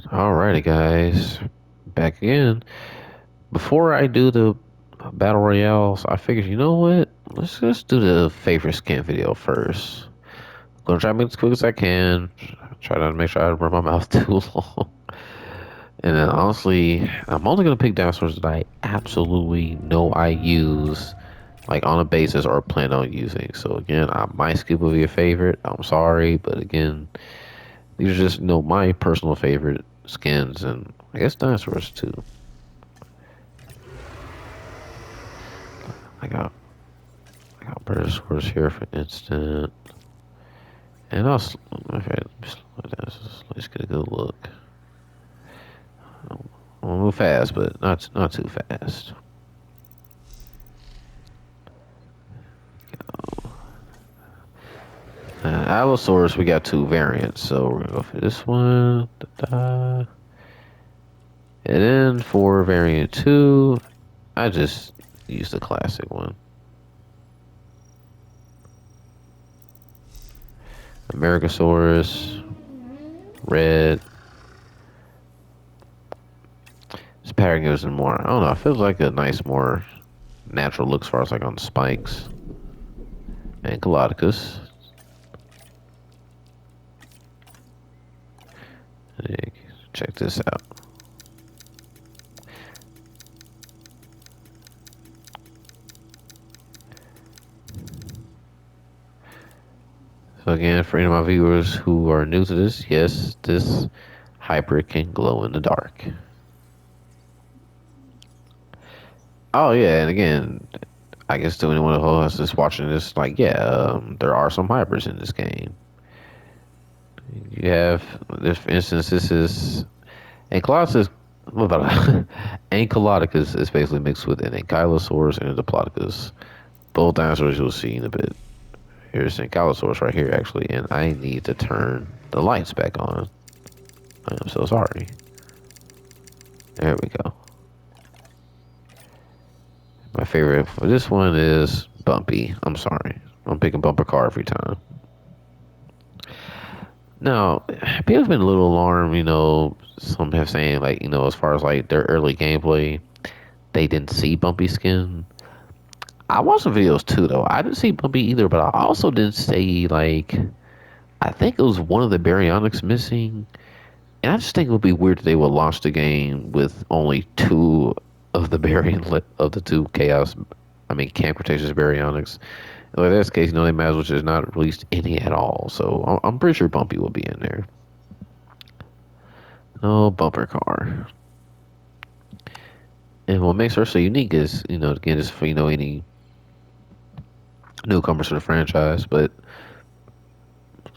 Alrighty, guys, back again. Before I do the battle royales, I figured, you know what? Let's just do the favorite skin video first. I'm gonna try to make it as quick as I can. Try not to make sure I don't run my mouth too long. And then honestly, I'm only gonna pick dinosaurs that I absolutely know I use, like on a basis or plan on using. So again, my skip will be a favorite. I'm sorry, but again, these are just my personal favorite skins, and I guess dinosaurs too. I got I got Brachiosaurus here for instant, and okay, let's get a good look. I'll move fast, but not too fast. Allosaurus, we got two variants, so we're gonna go for this one. Da-da. And then for variant two, I just used the classic one. Americasaurus, red. This pattern gives it more. I don't know. It feels like a nice, more natural look as far as like on the spikes. And Galacticus. Check this out. So again, for any of my viewers who are new to this, yes, this hybrid can glow in the dark. Oh yeah, and again, I guess to anyone who is just watching this, like, yeah, there are some hybrids in this game. You have, this, for instance, this is Ankylosaurus. What about Ankylodicus is basically mixed with an Ankylosaurus and a Diplodocus. Both dinosaurs you'll see in a bit. Here's Ankylosaurus right here, actually, and I need to turn the lights back on. I am so sorry. There we go. My favorite for this one is Bumpy. I'm sorry. I'm picking Bumper Car every time. Now, people have been a little alarmed, some have saying, like, as far as like their early gameplay, they didn't see Bumpy skin. I watched some videos too, though. I didn't see Bumpy either, but I also didn't say, like, I think it was one of the baryonyx missing. And I just think it would be weird if they would launch the game with only two of the of the two chaos, Camp Cretaceous baryonyx. Like that's the case, they might as well just not released any at all. So I'm pretty sure Bumpy will be in there. No bumper car. And what makes her so unique is, again, just for any newcomers to the franchise. But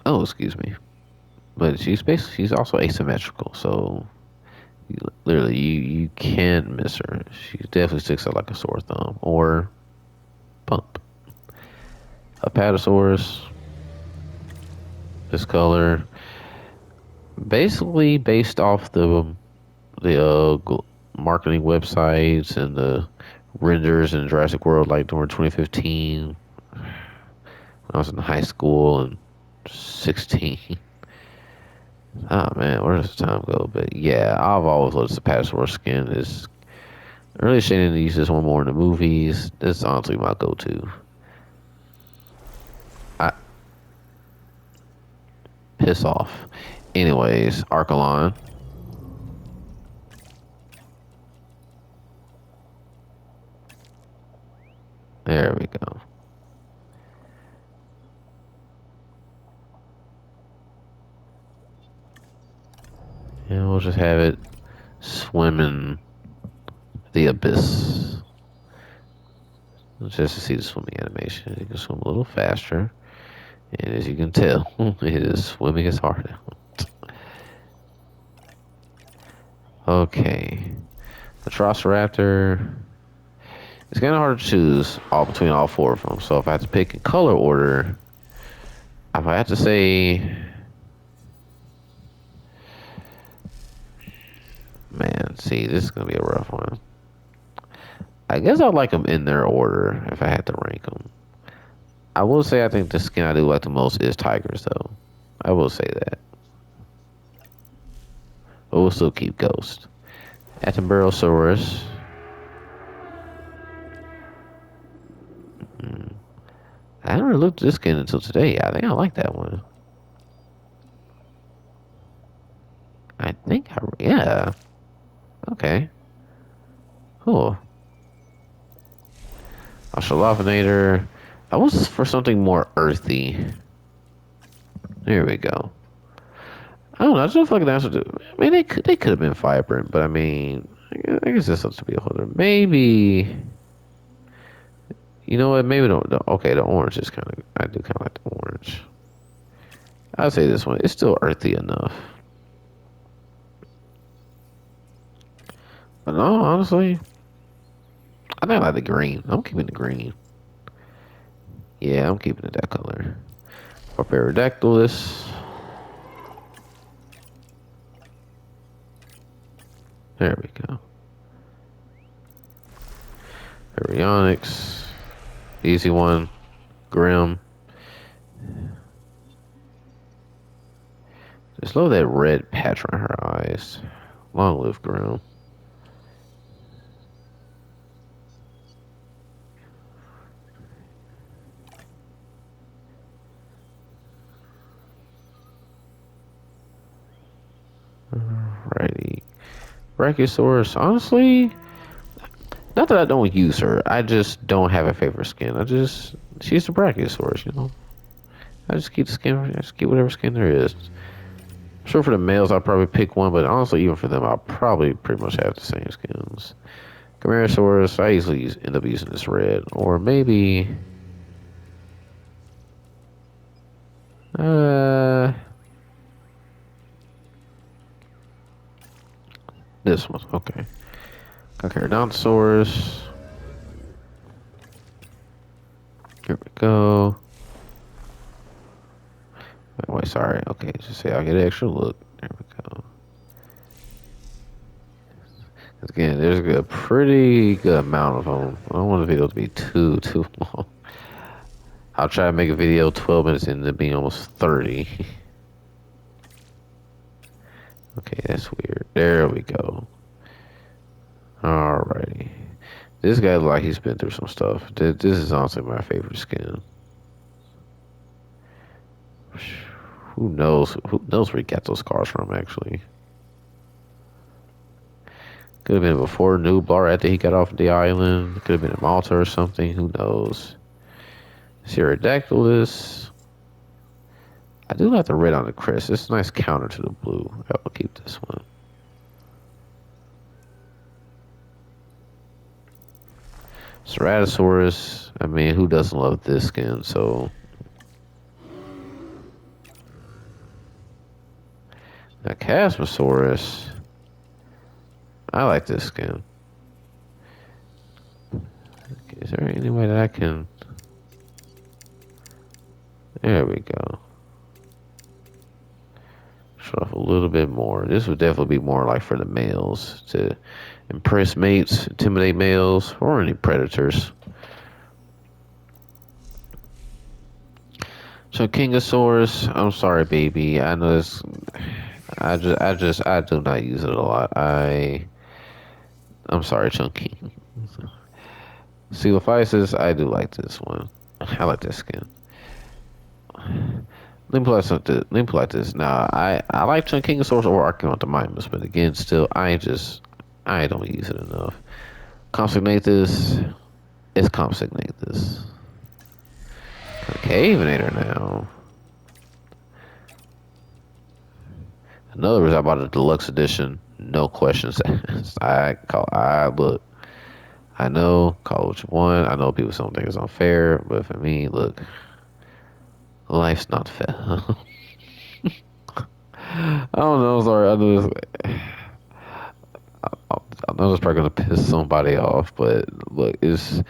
excuse me. But she's also asymmetrical, so you can't miss her. She definitely sticks out like a sore thumb or bump. Apatosaurus, this color, basically based off the marketing websites and the renders in Jurassic World, like during 2015 when I was in high school and 16. Oh man, where does the time go? But yeah, I've always loved the Apatosaurus skin. It's really shame to use this one more in the movies. This is honestly my go-to. I piss off. Anyways, Archelon. There we go. And we'll just have it swim in the abyss. Just to see the swimming animation. You can swim a little faster. And as you can tell, it is swimming as hard out. Okay. The Velociraptor. It's kind of hard to choose between all four of them. So if I had to pick in color order, if I had to say, man, see, this is gonna be a rough one. I guess I'd like them in their order if I had to rank them. I will say I think the skin I do like the most is Tigers, though. I will say that. but we'll still keep Ghost. Atomburosaurus. Hmm. I never looked at this skin until today. I think I like that one. Yeah. Okay. Cool. A Shalafinator. I was for something more earthy. There we go. I don't know. I just feel like that's what. I mean, they could have been vibrant, but I mean, I guess that's something to be a holder. Maybe. You know what? Maybe don't. Okay, the orange is kind of. I do kind of like the orange. I'd say this one. It's still earthy enough. But no, honestly, I think I like the green. I'm keeping the green. Yeah, I'm keeping it that color. Paperodactylus. There we go. Baryonyx. Easy one. Grim. Just love that red patch on her eyes. Long live Grim. Alrighty. Brachiosaurus, honestly, not that I don't use her. I just don't have a favorite skin. She's a Brachiosaurus, you know. I just keep the skin, I just keep whatever skin there is. Sure, for the males, I'll probably pick one, but honestly, even for them, I'll probably pretty much have the same skins. Camarasaurus, I usually end up using this red, or maybe, uh, this one. Okay. Carcharodontosaurus. Here we go. Wait, sorry. Okay, just say I'll get an extra look. There we go. Again, there's a pretty good amount of them. I don't want the video to be too long. I'll try to make a video 12 minutes into being almost 30. Okay, that's weird. There we go. Alrighty. This guy looks like he's been through some stuff. This is honestly my favorite skin. Who knows? Who knows where he got those scars from, actually? Could have been before Nublar after he got off the island. Could have been in Malta or something. Who knows? Pterodactylus. I do like the red on the crest. It's a nice counter to the blue. I'll keep this one. Ceratosaurus. I mean, who doesn't love this skin? So, now Chasmosaurus. I like this skin. Okay, is there any way that I can? There we go. Show off a little bit more. This would definitely be more like for the males to impress mates, intimidate males, or any predators. So Kingosaurus, I'm sorry, baby. I know this. I do not use it a lot. I'm sorry, Chunky. Coelophysis, I do like this one. I like this skin. Let me put like this. Now, I like Chunkingosaurus or Archaeopterymus, but again, still, I don't use it enough. Compsognathus, it's Compsognathus. Cavenator now. In other words, I bought a deluxe edition. No questions asked. Look. I know, call it what you want. I know people some think it's unfair, but for me, look, life's not fair. I don't know. Sorry, I know this probably gonna piss somebody off, but look, let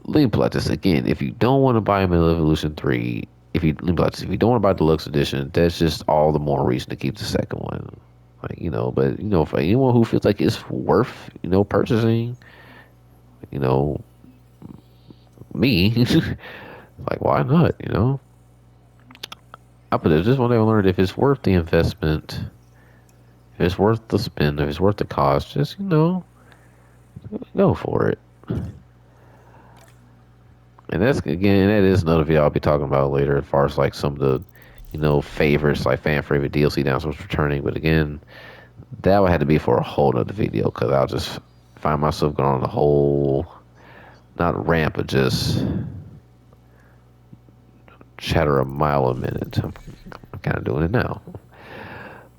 me put like this again. If you don't want to buy Metal Evolution 3, if you don't want to buy Deluxe Edition, that's just all the more reason to keep the second one. Like, but for anyone who feels like it's worth, purchasing, you know, me, like why not? I put it just one day I learned if it's worth the investment, If it's worth the spin, if it's worth the cost, just go for it. And that's again, that is another video I'll be talking about later, as far as like some of the, favorites, like fan favorite DLC announcements returning. But again, that would have to be for a whole nother video because I'll just find myself going on a whole, not rant, but just chatter a mile a minute. I'm kind of doing it now.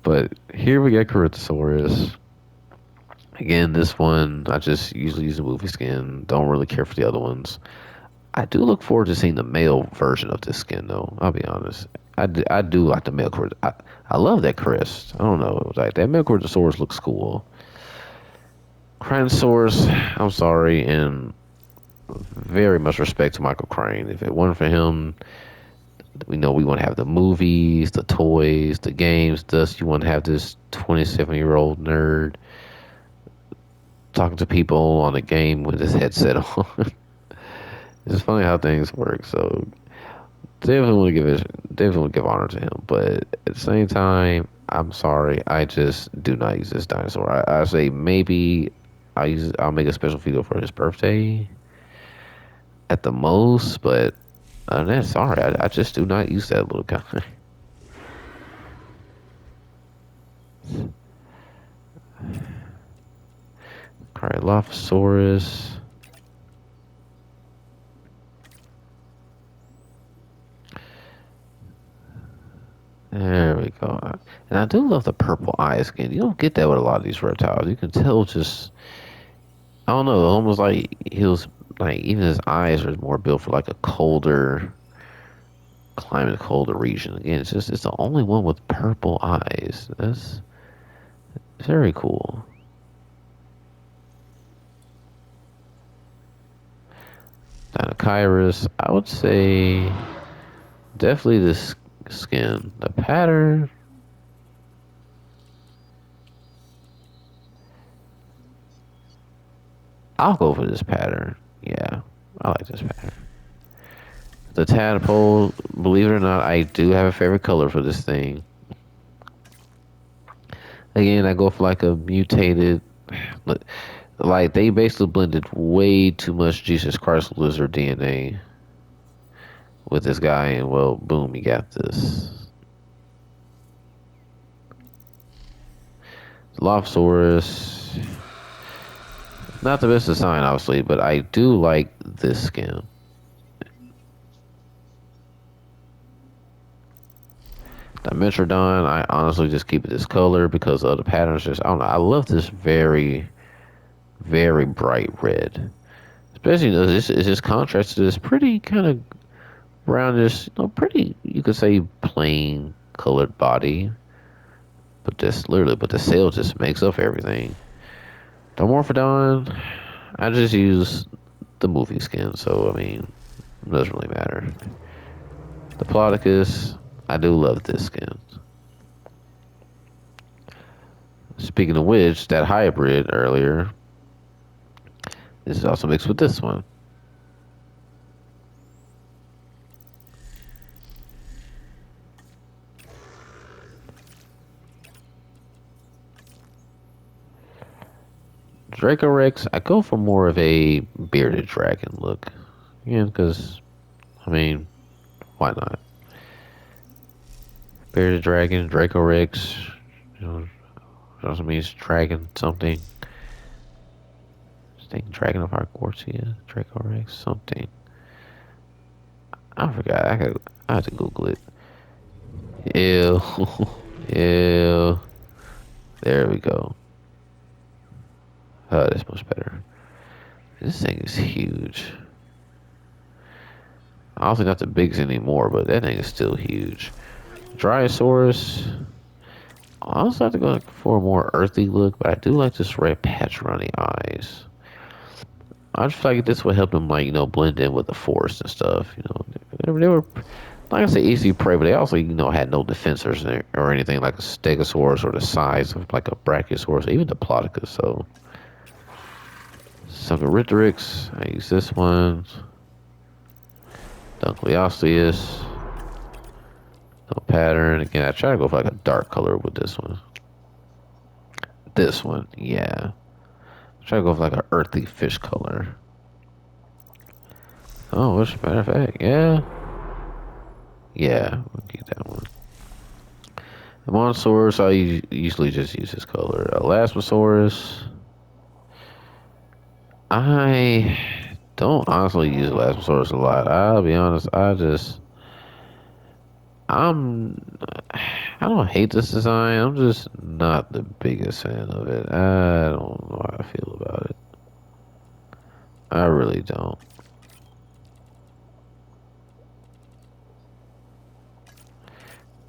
But here we get Charizardsaurus. Again, this one, I just usually use a movie skin. Don't really care for the other ones. I do look forward to seeing the male version of this skin, though. I'll be honest. I do like the male Charizard. I love that crest. I don't know. Like, that male Charizardsaurus looks cool. Cranosaurus, I'm sorry, and very much respect to Michael Crane. If it wasn't for him, we know we want to have the movies, the toys, the games. Thus, you want to have this 27-year-old nerd talking to people on a game with his headset on. It's funny how things work. So definitely want to give honor to him. But at the same time, I'm sorry, I just do not use this dinosaur. I say maybe I'll make a special video for his birthday at the most, but other than that, sorry, I just do not use that little guy. Alright, Lophosaurus. There we go. And I do love the purple eye skin. You don't get that with a lot of these reptiles. You can tell just, I don't know, almost like he was, like, even his eyes are more built for like a colder climate, colder region. Again, it's the only one with purple eyes. That's very cool. Dinocyrus, I would say definitely this skin. The pattern, I'll go for this pattern. Yeah, I like this pattern. The tadpole, believe it or not, I do have a favorite color for this thing. Again, I go for like a mutated, like they basically blended way too much Jesus Christ lizard DNA with this guy, and well, boom, you got this. Lophosaurus, not the best design, obviously, but I do like this skin. Dimetrodon, I honestly just keep it this color because of the patterns. Just I don't know. I love this very, very bright red, especially this. It's just contrast to this pretty kind of brownish, pretty, you could say, plain colored body. But this literally, but the sail just makes up everything. Dimorphodon, I just use the movie skin, so I mean, it doesn't really matter. Diplodocus, I do love this skin. Speaking of which, that hybrid earlier, this is also mixed with this one. Dracorex, I go for more of a bearded dragon look. Yeah, because, I mean, why not? Bearded dragon, Dracorex, also means dragon something. I think Dragon of Hogwarts, Dracorex, something. I forgot. I have to Google it. Ew. Ew. There we go. Oh, that's much better. This thing is huge. Obviously not the biggest anymore, but that thing is still huge. Dryosaurus. I also have to go for a more earthy look, but I do like this red patch around the eyes. I just feel like this would help them, like, blend in with the forest and stuff. They were, like I said, easy prey, but they also, had no defensors or anything like a Stegosaurus or the size of like a Brachiosaurus, or even the Diplodocus. So, Suckerithorix, I use this one. Dunkleosteus. No pattern. Again, I try to go for like a dark color with this one. This one, yeah. Try to go for like an earthy fish color. Oh, which matter of fact, yeah. Yeah, we'll get that one. The Monsaurus, usually just use this color. Elasmosaurus, I don't honestly use Elasmosaurus a lot. I'll be honest, I'm, I don't hate this design. I'm just not the biggest fan of it. I don't know how I feel about it. I really don't.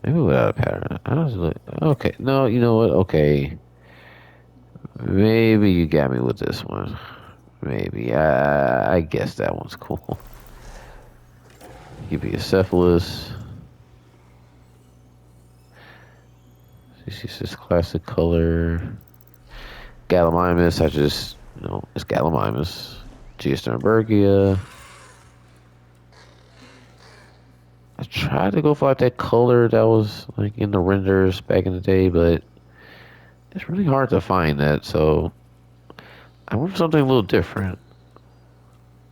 Maybe without a pattern. I was like, okay, no, you know what? Okay, maybe you got me with this one. Maybe I guess that one's cool. Give me a cephalus. This is this classic color. Gallimimus, it's Gallimimus. Geosternbergia. I tried to go for like that color that was like in the renders back in the day, but it's really hard to find that. So I want something a little different.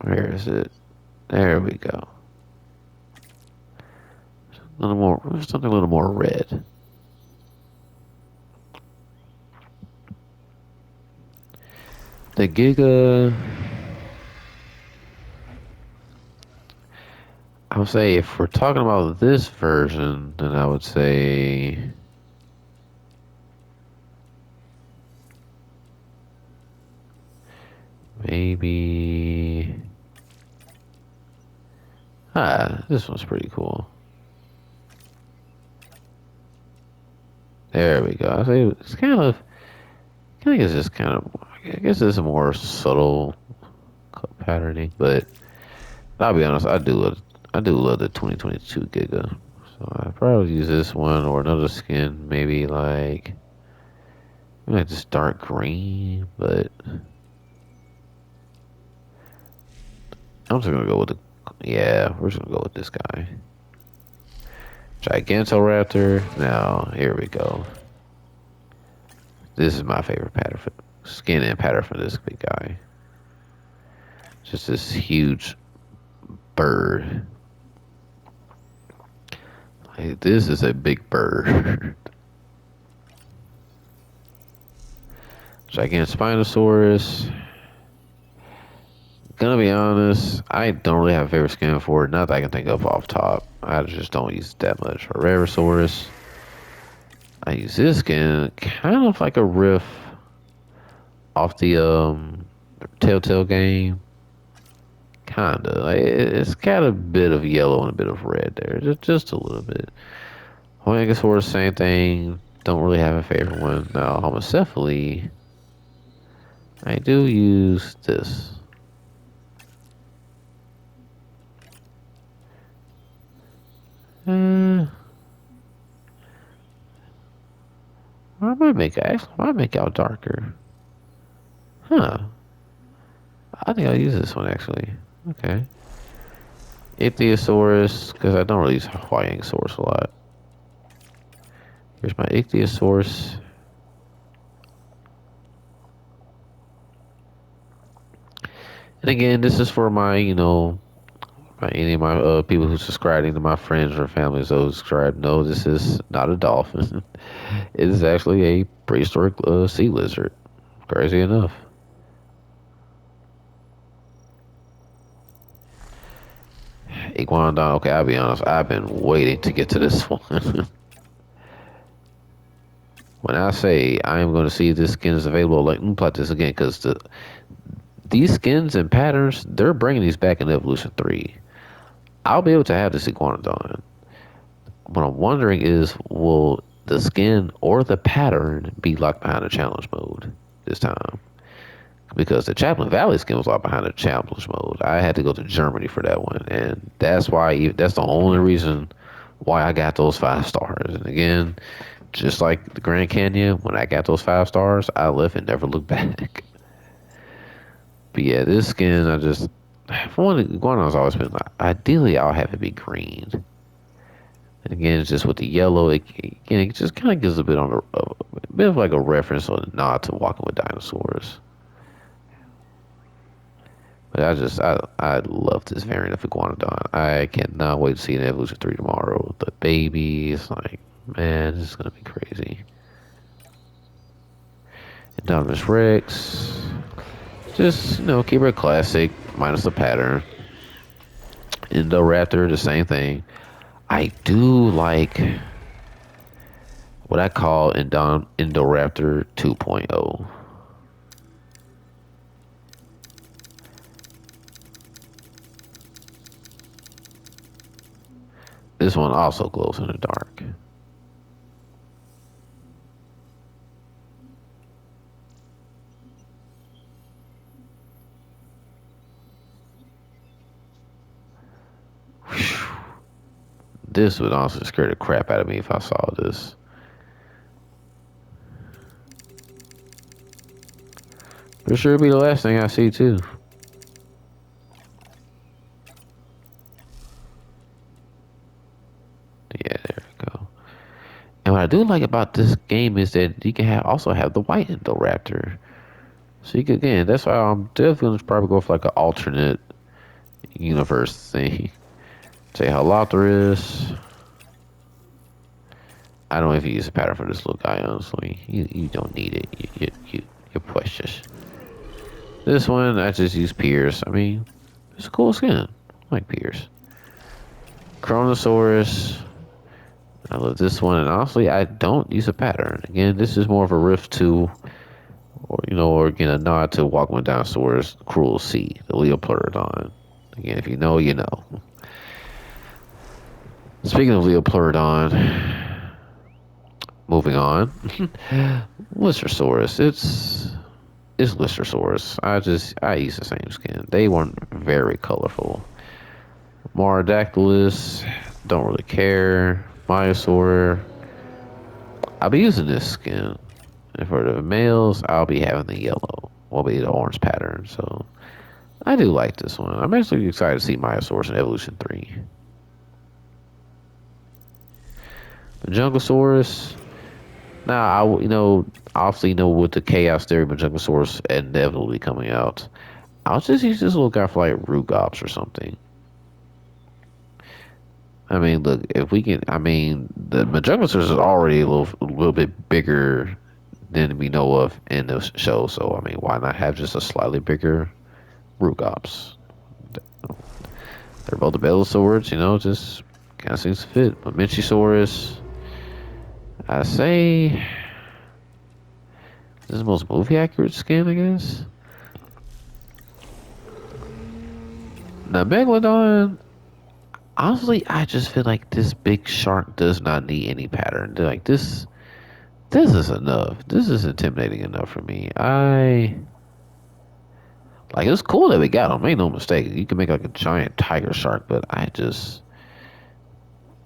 Where is it? There we go. A little more, something a little more red. The Giga, I would say if we're talking about this version, then I would say maybe. This one's pretty cool. There we go. I say it's kind of. I think it's just kind of. I guess it's a more subtle patterning, but I'll be honest. I do love the 2022 Giga. So I probably use this one or another skin, maybe like this dark green. But I'm just gonna go with the. Yeah, we're just gonna go with this guy. Gigantoraptor. Now, here we go. This is my favorite pattern for skin and pattern for this big guy. Just this huge bird. Like, this is a big bird. Gigantospinosaurus. Gonna be honest, I don't really have a favorite skin for it. Not that I can think of off top. I just don't use it that much. For Rarosaurus, I use this skin kind of like a riff off the Telltale game. Kinda. Like, it's got a bit of yellow and a bit of red there. Just a little bit. Homagasaurus, same thing. Don't really have a favorite one. Now, Homocephaly, I do use this. Uh, I might make out darker. Huh. I think I'll use this one actually. Okay. Ichthyosaurus, because I don't really use Hawaiiansaurus a lot. Here's my Ichthyosaurus. And again, this is for my, any of my people who subscribe, to my friends or families who subscribe. No, this is not a dolphin. It is actually a prehistoric sea lizard. Crazy enough. Iguanodon. Okay, I'll be honest. I've been waiting to get to this one. When I say I am going to see if this skin is available, like let me plot this again, because these skins and patterns, they're bringing these back in Evolution 3. I'll be able to have this Iguanodon. What I'm wondering is, will the skin or the pattern be locked behind the challenge mode this time? Because the Chaplin Valley skin was locked behind the challenge mode. I had to go to Germany for that one, and that's the only reason why I got those 5 stars. And again, just like the Grand Canyon, when I got those 5 stars, I left and never looked back. But yeah, this skin, for one, Iguanodon's always been like, ideally, I'll have it be green. And again, it's just with the yellow. Again, it just kind of gives a bit of like a reference or a nod to Walking with Dinosaurs. But I love this variant of Iguanodon. I cannot wait to see an Evolution 3 tomorrow. The baby is like, man, this is gonna be crazy. Indominus Rex. Just, keep it classic, minus the pattern. Indoraptor, the same thing. I do like what I call Indoraptor 2.0. This one also glows in the dark. Whew. This would honestly scare the crap out of me if I saw this. For sure, it'd be the last thing I see too. Yeah, there we go. And what I do like about this game is that you can also have the white Indoraptor. So you can, again, that's why I'm definitely gonna probably go for like an alternate universe thing. Say Halotherus. I don't know if you use a pattern for this little guy, honestly. You don't need it. You're precious. This one, I just use Pierce. I mean, it's a cool skin. I like Pierce. Chronosaurus. I love this one, and honestly, I don't use a pattern. Again, this is more of a riff to, or again, a nod to Walking with Dinosaurs, Cruel Sea, the Leopleurodon. Again, if you know, you know. Speaking of Leopleurodon, moving on. Lysosaurus. It's Lysosaurus. I use the same skin. They weren't very colorful. Marodactylus, don't really care. Myosaur, I'll be using this skin. And for the males, I'll be having the yellow. Will be the orange pattern. So I do like this one. I'm actually excited to see Myosaurus in Evolution 3. Majungasaurus. Now, obviously, with the Chaos Theory Majungasaurus inevitably coming out, I'll just use this little guy for like Rugops or something. I mean, look, if we can, I mean, the Majungasaurus is already a little bit bigger than we know of in the show. So, I mean, why not have just a slightly bigger Rugops? They're both the Belosaurs, just kind of seems to fit. But Minchisaurus, I say, this is the most movie accurate skin, I guess. Now, Megalodon, honestly, I just feel like this big shark does not need any pattern. Like this is enough. This is intimidating enough for me. It's cool that we got him. Make no mistake. You can make like a giant tiger shark, but this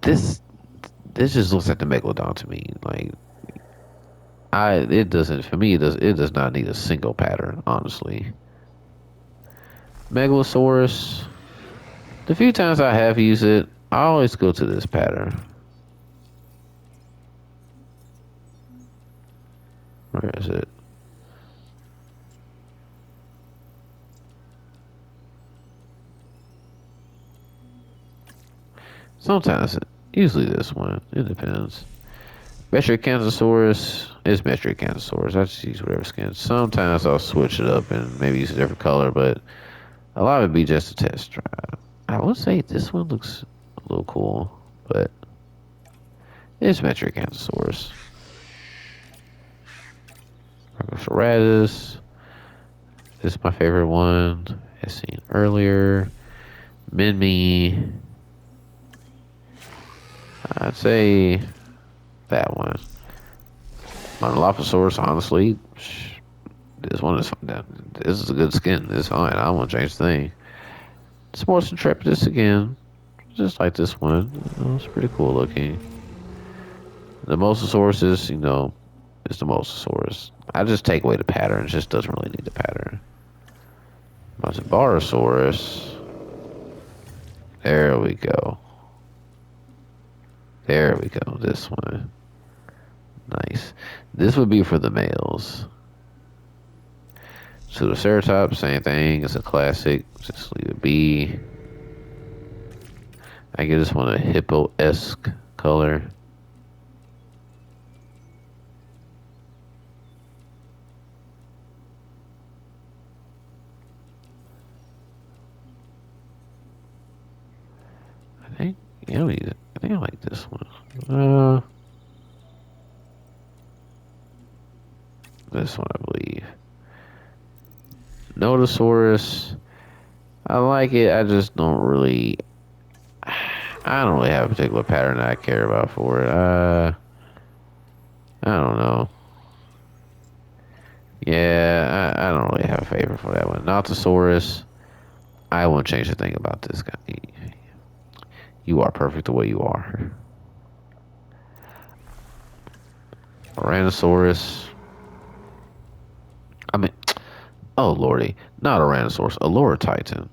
this just looks like the Megalodon to me. Like it doesn't for me. It does not need a single pattern, honestly. Megalosaurus. The few times I have used it, I always go to this pattern. Where is it? Sometimes, usually this one. It depends. Metriacanthosaurus is Metriacanthosaurus. I just use whatever skin. Sometimes I'll switch it up and maybe use a different color, but a lot of it be just a test drive. I would say this one looks a little cool, but it's Metriacanthosaurus. Brachiosaurus. This is my favorite one. As seen earlier. Minmi. I'd say that one. Monolophosaurus, honestly, this one is fine. This is a good skin. It's fine. I don't want to change the thing. Sports Intrepidus again, just like this one. It's pretty cool looking. The Mosasaurus is, it's the Mosasaurus. I just take away the pattern. It just doesn't really need the pattern. Barosaurus. There we go. There we go. This one. Nice. This would be for the males. So the Ceratops, same thing. It's a classic. Just leave it be. I give this one a hippo-esque color. I think, yeah, I think I like this one. This one, I believe. Notosaurus. I like it. I just don't really. I don't really have a particular pattern that I care about for it. I don't know. Yeah, I don't really have a favorite for that one. Naltosaurus. I won't change a thing about this guy. You are perfect the way you are. Tyrannosaurus. I mean, oh lordy, not a Tyrannosaurus, a Lower Titan.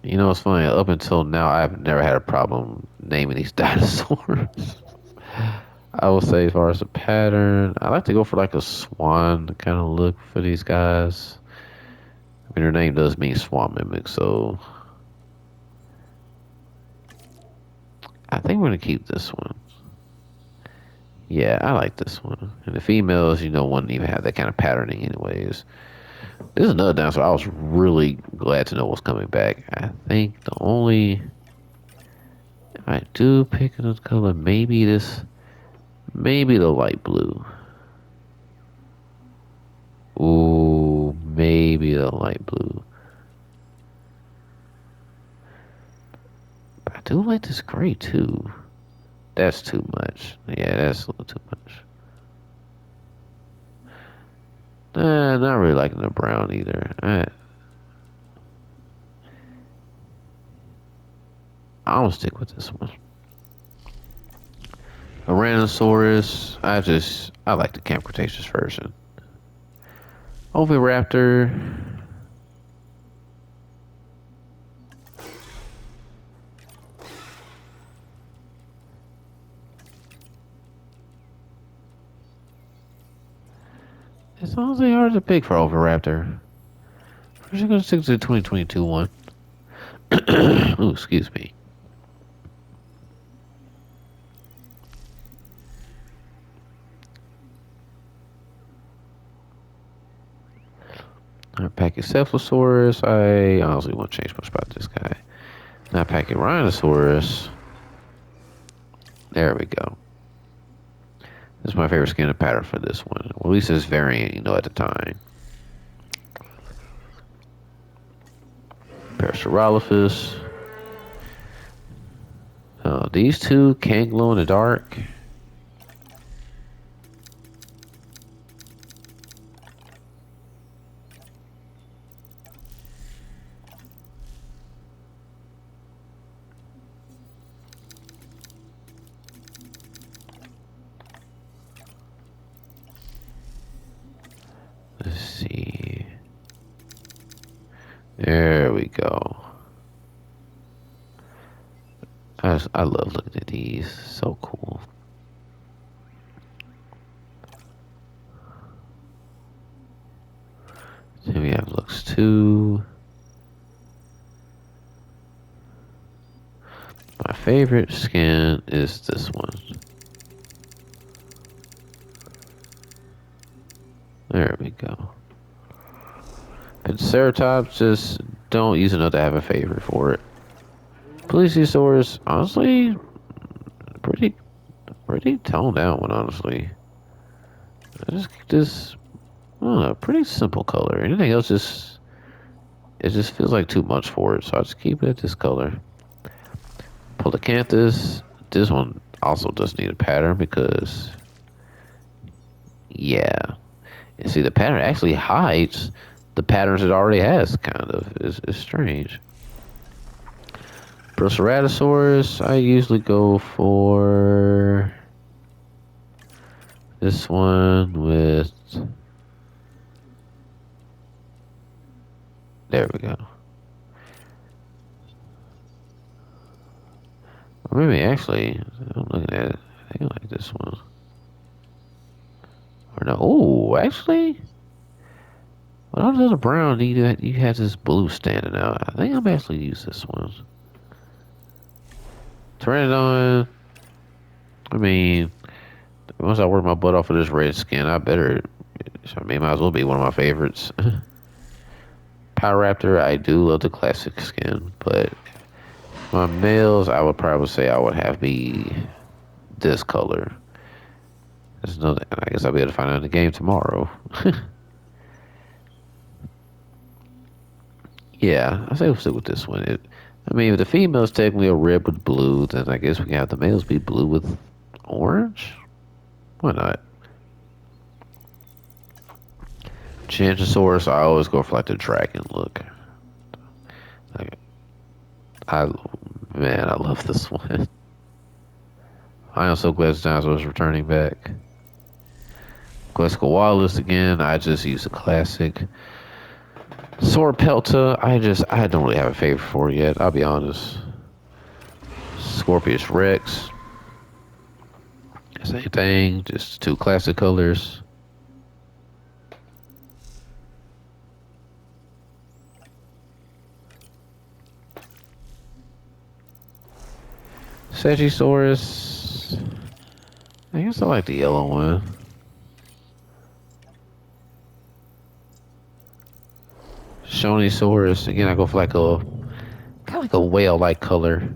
You know, it's funny. Up until now, I've never had a problem naming these dinosaurs. I will say, as far as the pattern, I like to go for like a swan kind of look for these guys. I mean, their name does mean swan mimic, so I think we're gonna keep this one. Yeah, I like this one. And the females, you know, wouldn't even have that kind of patterning, anyways. This is another dinosaur I was really glad to know was coming back. I think the only, if I do pick another color, maybe the light blue. Ooh, maybe the light blue. But I do like this gray too. That's too much. Yeah, that's a little too much. Not really liking the brown either. I'll stick with this one. Tyrannosaurus. I like the Camp Cretaceous version. Oviraptor. It's honestly hard to pick for Oviraptor. We're just gonna stick to the 2022 one. Ooh, excuse me. Pachycephalosaurus. I honestly won't change much about this guy. Now Pachyrhinosaurus. There we go. This is my favorite skin and pattern for this one. Well, at least this variant, you know, at the time. Parasaurolophus. These two can glow in the dark. Let's see. There we go. I love looking at these. So cool. Then we have Lux 2. My favorite skin is this one. There we go. And Ceratops, just don't use enough to have a favorite for it. Plesiosaurus, honestly, pretty toned down one, honestly. I just keep this, I don't know, pretty simple color. Anything else it just feels like too much for it, so I just keep it at this color. Polacanthus, this one also does need a pattern because, yeah. And see, the pattern actually hides the patterns it already has, kind of. It's strange. Proceratosaurus, I usually go for this one with There we go. Or maybe actually, I'm looking at it. I think I like this one. Or no, oh, actually, when I was in the brown, you had this blue standing out. I think I'm actually use this one. Turn it on. I mean, once I work my butt off of this red skin, I better. I mean, might as well be one of my favorites. Power Raptor, I do love the classic skin, but my males, I would probably say I would have be this color. There's no, I guess I'll be able to find out in the game tomorrow. Yeah, I say we'll stick with this one. I mean, if the females technically are red with blue, then I guess we can have the males be blue with orange. Why not? Chantosaurus, I always go for like the dragon look. Like, I man, I love this one. I am so glad Dinosaur is returning back. Quest Koalas again. I just use the classic. Sword Pelta. I don't really have a favorite for it yet. I'll be honest. Scorpius Rex. Same thing. Just two classic colors. Sagisaurus. I guess I like the yellow one. Shonisaurus. Again, I go for like a kind of like a whale-like color.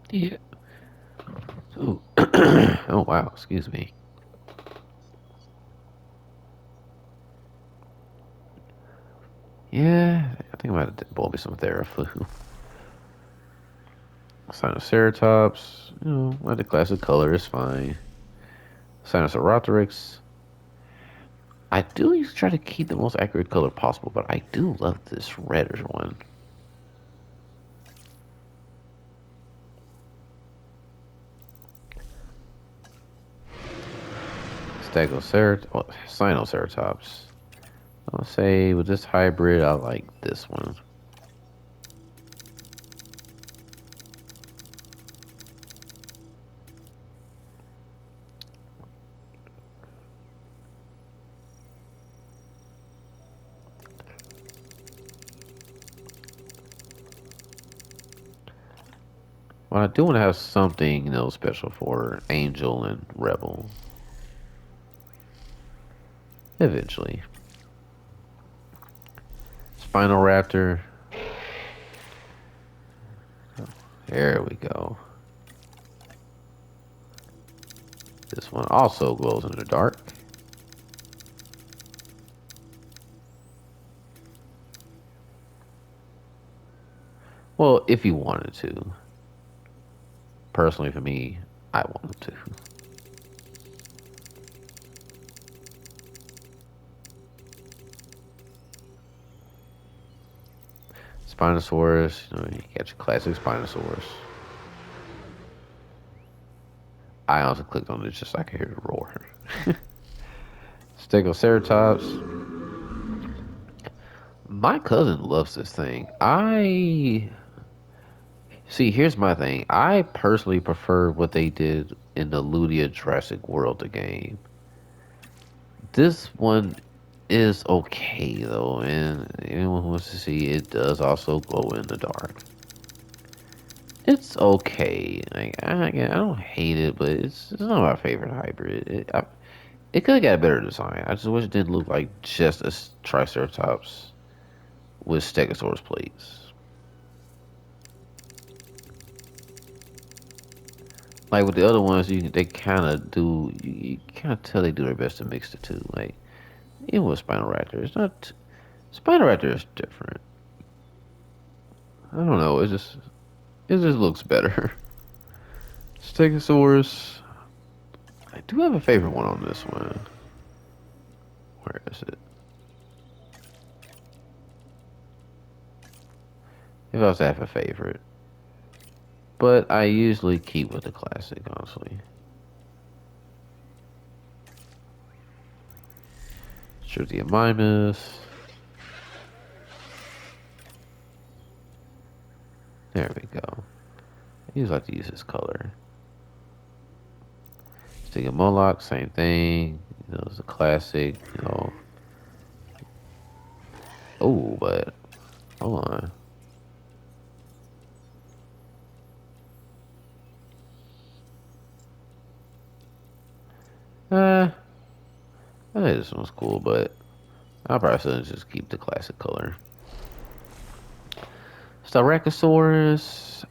Yeah. Ooh. Oh wow. Excuse me. Yeah, I think I might have bought me some Theraflu. Sinoceratops, like the classic color is fine. Sinosauropteryx. I do usually try to keep the most accurate color possible, but I do love this reddish one. Sinoceratops. I'll say with this hybrid, I like this one. Well, I do want to have something, special for Angel and Rebel. Eventually. Spinal Raptor. There we go. This one also glows in the dark. Well, if you wanted to. Personally, for me, I wanted to. Spinosaurus, you got your classic Spinosaurus. I also clicked on it just so I could hear the roar. Stegoceratops. My cousin loves this thing. See, here's my thing. I personally prefer what they did in the Ludia Jurassic World the game. This one is okay though, and anyone who wants to see it does also glow in the dark. It's okay. Like I don't hate it, but it's not my favorite hybrid. It could have got a better design. I just wish it didn't look like just a Triceratops with Stegosaurus plates. Like with the other ones, they kind of do. You kind of tell they do their best to mix the two. Like even with Spinal Raptor, it's not. Spinal Raptor is different. I don't know. It just looks better. Stegosaurus. I do have a favorite one on this one. Where is it? if I was to have a favorite. But I usually keep with the classic, honestly. Shruti Mimus. There we go. I usually like to use this color. Stick Moloch, same thing. You know, it's a classic, you know. Oh, but hold on. Uh, I think this one's cool, but I'll probably still just keep the classic color. Styracosaurus,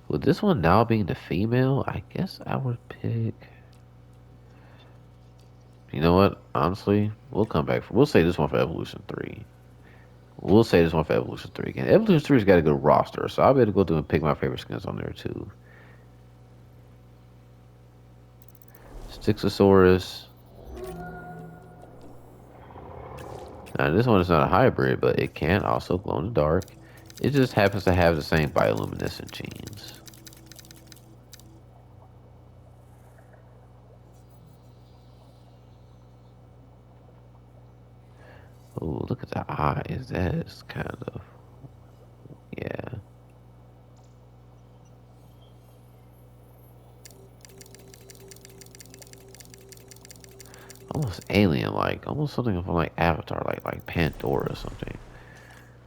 with this one now being the female, I guess I would pick. You know what? Honestly, we'll come back. We'll say this one for Evolution 3. We'll say this one for Evolution 3 again. Evolution 3's got a good roster, so I'll be able to go through and pick my favorite skins on there too. Styxosaurus. Now, this one is not a hybrid, but it can also glow in the dark. It just happens to have the same bioluminescent genes. Oh, look at the eyes. That is kind of, yeah. Almost alien-like. Almost something from like Avatar, like Pandora or something.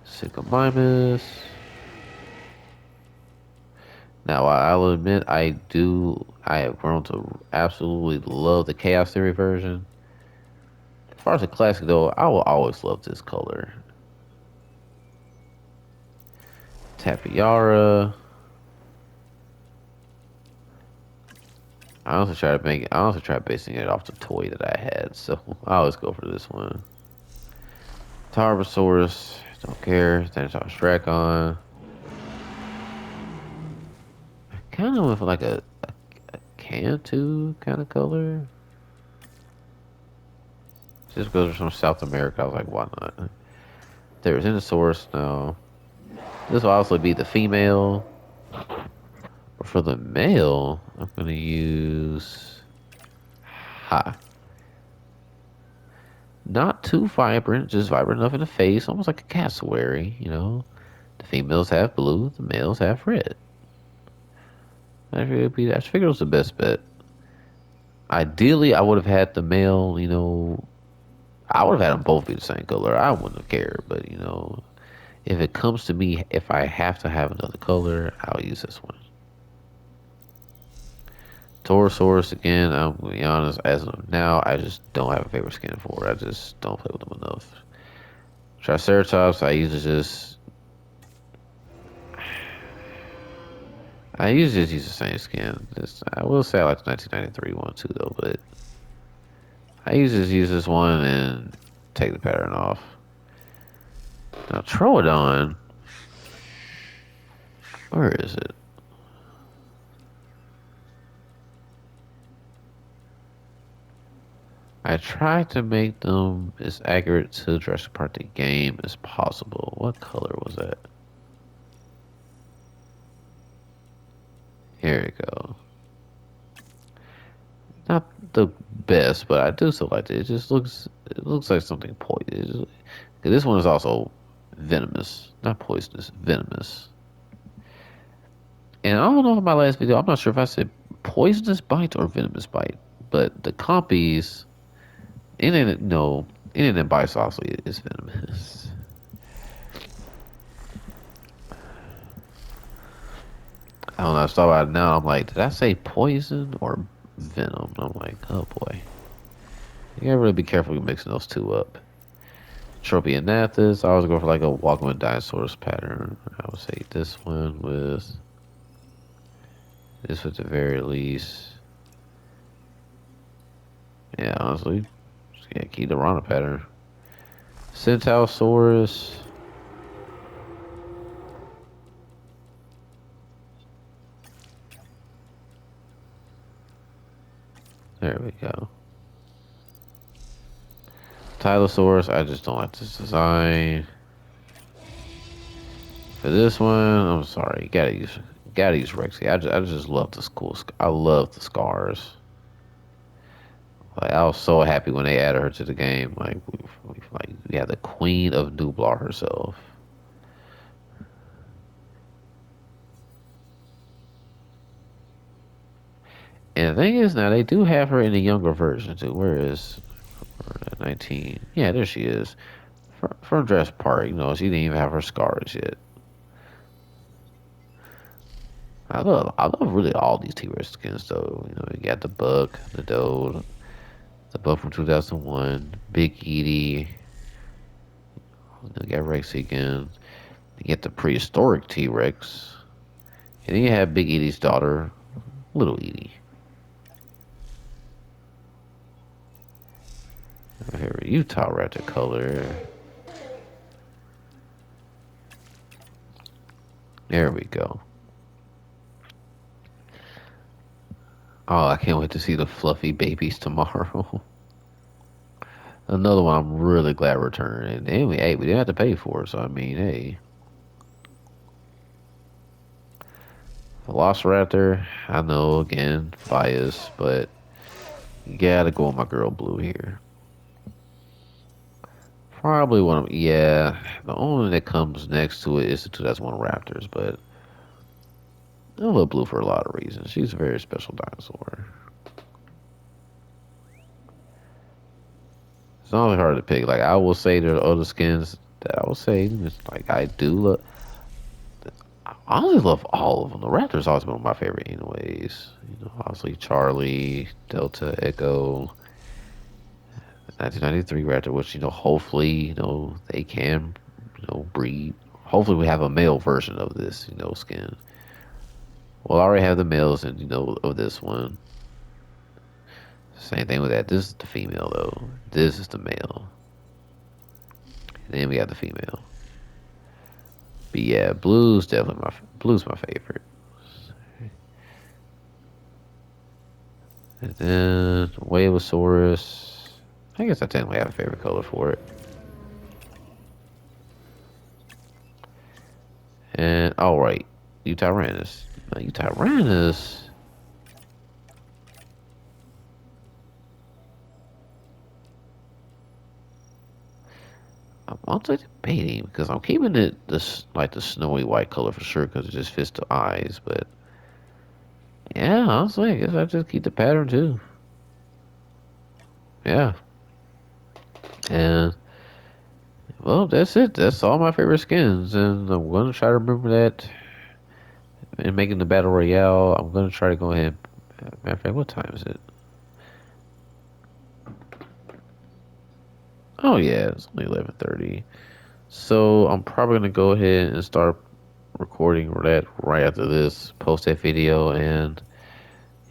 Sycomimus. Now, I'll admit, I have grown to absolutely love the Chaos Theory version. As far as the classic, though, I will always love this color. Tapiara. I also tried basing it off the toy that I had, so I always go for this one. Tarbosaurus, don't care. Thanatos Dracon. I kind of went for like a Cantu kind of color. Just goes from South America. I was like, why not? There's Innosaurus now. This will also be the female. But for the male, I'm gonna use ha. Not too vibrant, just vibrant enough in the face, almost like a cassowary, you know. The females have blue, the males have red. I figured it was the best bet. Ideally, I would have had the male, you know, I would have had them both be the same color. I wouldn't have cared, but you know, if it comes to me, if I have to have another color, I'll use this one. Taurosaurus again. I'm gonna be honest. As of now, I just don't have a favorite skin for it. I just don't play with them enough. Triceratops. I usually just use the same skin. I will say I like the 1993 one too, though. But I usually just use this one and take the pattern off. Now Troodon. Where is it? I tried to make them as accurate to Jurassic Park the game as possible. What color was that? Here we go. Not the best, but I do still like it. It looks like something poisonous. This one is also venomous, not poisonous, venomous. And I don't know in my last video, I'm not sure if I said poisonous bite or venomous bite, but the compies, anything no, anything that bites also is venomous. I don't know. I thought about it now. I'm like, did I say poison or venom? And I'm like, oh boy. You gotta really be careful with mixing those two up. Tropianathus, I always go for like a walking with dinosaurs pattern. I would say this one with this at the very least. Yeah, honestly, yeah, keep the Rana pattern. Centaurosaurus. There we go. Tylosaurus, I just don't like this design. for this one, I'm sorry. Gotta use Rexy. I just love the school. I love the scars. Like I was so happy when they added her to the game. We had the Queen of Nublar herself. And the thing is, now they do have her in a younger version too. Where is 19? Yeah, there she is. From Jurassic Park, she didn't even have her scars yet. I love really all these T-Rex skins though. You got the Buck, the Dode, the Buck from 2001, Big Edie. You got Rex again. You get the prehistoric T-Rex, and then you have Big Edie's daughter, Little Edie. Here, Utah Raptor color. There we go. Oh, I can't wait to see the fluffy babies tomorrow. Another one I'm really glad returned. And anyway, hey, we didn't have to pay for it, so I mean, hey. Velociraptor, I know, again, bias, but you gotta go with my girl Blue here. Probably one of, yeah, the only one that comes next to it is the 2001 Raptors, but I love Blue for a lot of reasons. She's a very special dinosaur. It's not really hard to pick. Like, I will say there are other skins that I will say, it's like, I do love. I honestly love all of them. The Raptors always been one of my favorite, anyways. Obviously Charlie, Delta, Echo, 1993 Raptor, which hopefully they can breed. Hopefully we have a male version of this skin. Well, I already have the males and of this one. Same thing with that. This is the female though. This is the male. And then we got the female. But yeah, blue's my favorite. And then Waveosaurus. I guess I technically have a favorite color for it. And all right, Utyrannus. Utyrannus. I'm also debating because I'm keeping it this like the snowy white color for sure because it just fits the eyes. But yeah, honestly, I guess I just keep the pattern too. Yeah, and well, that's it. That's all my favorite skins, and I'm gonna try to remember that in making the battle royale. I'm gonna try to go ahead. Matter of fact, what time is it? Oh yeah, it's only 11:30. So I'm probably gonna go ahead and start recording that right after this. Post that video, and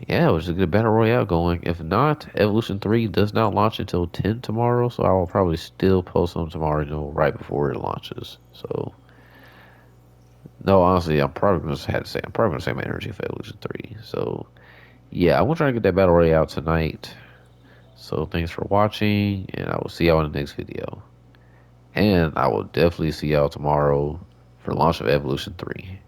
yeah, we'll just get a battle royale going. If not, Evolution 3 does not launch until 10 tomorrow, so I will probably still post them tomorrow, right before it launches. So no, honestly, I'm probably gonna save my energy for Evolution 3. So yeah, I'm gonna try to get that battle royale out tonight. So thanks for watching, and I will see y'all in the next video. And I will definitely see y'all tomorrow for launch of Evolution 3.